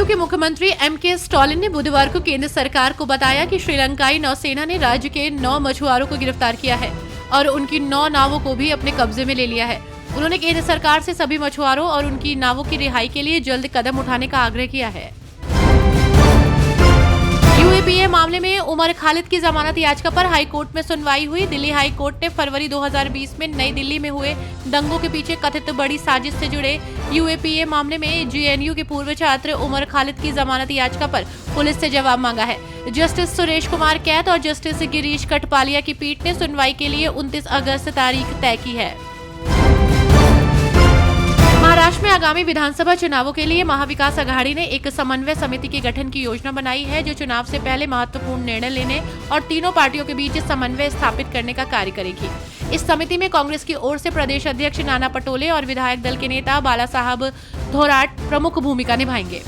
के मुख्यमंत्री MK. Stalin ने बुधवार को केंद्र सरकार को बताया कि श्रीलंकाई नौसेना ने राज्य के 9 मछुआरों को गिरफ्तार किया है और उनकी 9 नावों को भी अपने कब्जे में ले लिया है। उन्होंने केंद्र सरकार से सभी मछुआरों और उनकी नावों की रिहाई के लिए जल्द कदम उठाने का आग्रह किया है। यूएपीए मामले में उमर खालिद की जमानत याचिका पर हाई कोर्ट में सुनवाई हुई। दिल्ली हाई कोर्ट ने फरवरी 2020 में नई दिल्ली में हुए दंगों के पीछे कथित बड़ी साजिश से जुड़े यूएपीए मामले में जेएनयू के पूर्व छात्र उमर खालिद की जमानत याचिका पर पुलिस से जवाब मांगा है। जस्टिस सुरेश कुमार कैत और जस्टिस गिरीश कटपालिया की पीठ ने सुनवाई के लिए 29 अगस्त तारीख तय की है। महाराष्ट्र में आगामी विधानसभा चुनावों के लिए महाविकास अघाड़ी ने एक समन्वय समिति के गठन की योजना बनाई है, जो चुनाव से पहले महत्वपूर्ण निर्णय लेने और तीनों पार्टियों के बीच समन्वय स्थापित करने का कार्य करेगी। इस समिति में कांग्रेस की ओर से प्रदेश अध्यक्ष नाना पटोले और विधायक दल के नेता बाला साहब थोराट प्रमुख भूमिका निभाएंगे।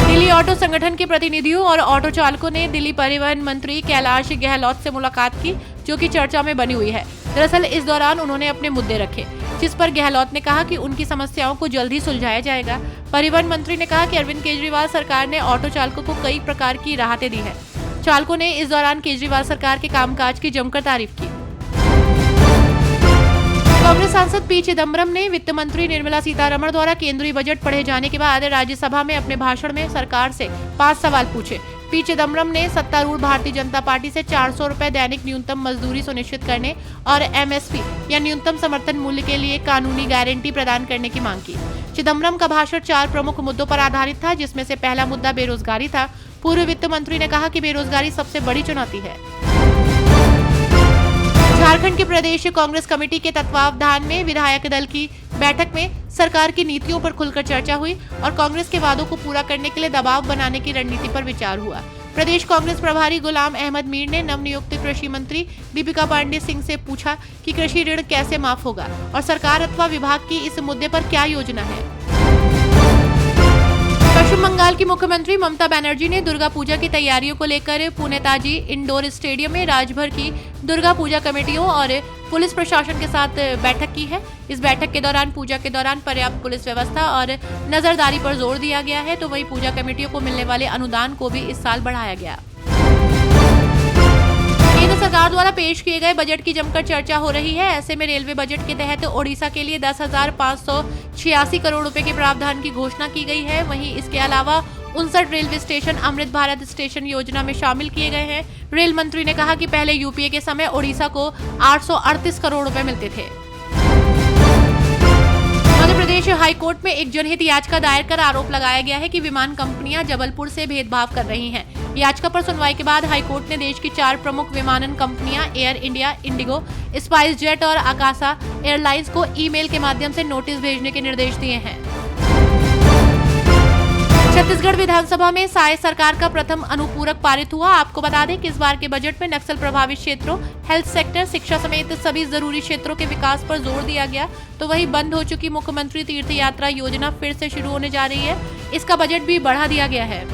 दिल्ली ऑटो संगठन के प्रतिनिधियों और ऑटो चालकों ने दिल्ली परिवहन मंत्री कैलाश गहलोत से मुलाकात की, जो कि चर्चा में बनी हुई है। दरअसल इस दौरान उन्होंने अपने मुद्दे रखे, जिस पर गहलोत ने कहा कि उनकी समस्याओं को जल्द ही सुलझाया जाएगा। परिवहन मंत्री ने कहा कि अरविंद केजरीवाल सरकार ने ऑटो चालकों को कई प्रकार की राहतें दी है। चालकों ने इस दौरान केजरीवाल सरकार के कामकाज की जमकर तारीफ की। कांग्रेस सांसद पी चिदम्बरम ने वित्त मंत्री निर्मला सीतारमण द्वारा केंद्रीय बजट पढ़े जाने के बाद राज्यसभा में अपने भाषण में सरकार से 5 सवाल पूछे। पी चिदम्बरम ने सत्तारूढ़ भारतीय जनता पार्टी से 400 रुपए दैनिक न्यूनतम मजदूरी सुनिश्चित करने और एमएसपी या न्यूनतम समर्थन मूल्य के लिए कानूनी गारंटी प्रदान करने की मांग की। चिदम्बरम का भाषण 4 प्रमुख मुद्दों पर आधारित था, जिसमें से पहला मुद्दा बेरोजगारी था। पूर्व वित्त मंत्री ने कहा कि बेरोजगारी सबसे बड़ी चुनौती है। झारखंड के प्रदेश कांग्रेस कमेटी के तत्वावधान में विधायक दल की बैठक में सरकार की नीतियों पर खुलकर चर्चा हुई और कांग्रेस के वादों को पूरा करने के लिए दबाव बनाने की रणनीति पर विचार हुआ। प्रदेश कांग्रेस प्रभारी गुलाम अहमद मीर ने नवनियुक्त कृषि मंत्री दीपिका पांडे सिंह से पूछा कि कृषि ऋण कैसे माफ होगा और सरकार अथवा विभाग की इस मुद्दे पर क्या योजना है। पश्चिम बंगाल की मुख्यमंत्री ममता बनर्जी ने दुर्गा पूजा की तैयारियों को लेकर पुनेताजी इंडोर स्टेडियम में राज्यभर की दुर्गा पूजा कमेटियों और पुलिस प्रशासन के साथ बैठक की है। इस बैठक के दौरान पूजा के दौरान पर्याप्त पुलिस व्यवस्था और नजरदारी पर जोर दिया गया है, तो वहीं पूजा कमेटियों को मिलने वाले अनुदान को भी इस साल बढ़ाया गया। केंद्र सरकार द्वारा पेश किए गए बजट की जमकर चर्चा हो रही है। ऐसे में रेलवे बजट के तहत ओडिशा के लिए 10,586 करोड़ रुपए के प्रावधान की घोषणा की गई है। वहीं इसके अलावा 59 railway station Amrit Bharat station योजना में शामिल किए गए हैं। रेल मंत्री ने कहा कि पहले यूपीए के समय ओडिशा को 838 करोड़ रुपए मिलते थे। मध्य प्रदेश हाई कोर्ट में एक जनहित याचिका दायर कर आरोप लगाया गया है कि विमान कंपनियां जबलपुर से भेदभाव कर रही हैं। याचिका पर सुनवाई के बाद हाईकोर्ट ने देश की 4 प्रमुख विमानन कंपनियां air India, Indigo, spice jet और आकाशा एयरलाइंस को ईमेल के माध्यम से नोटिस भेजने के निर्देश दिए हैं। छत्तीसगढ़ विधानसभा में साय सरकार का प्रथम अनुपूरक पारित हुआ। आपको बता दें कि इस बार के बजट में नक्सल प्रभावित क्षेत्रों, हेल्थ सेक्टर, शिक्षा समेत सभी जरूरी क्षेत्रों के विकास पर जोर दिया गया। तो वहीं बंद हो चुकी मुख्यमंत्री तीर्थ यात्रा योजना फिर से शुरू होने जा रही है। इसका बजट भी बढ़ा दिया गया है।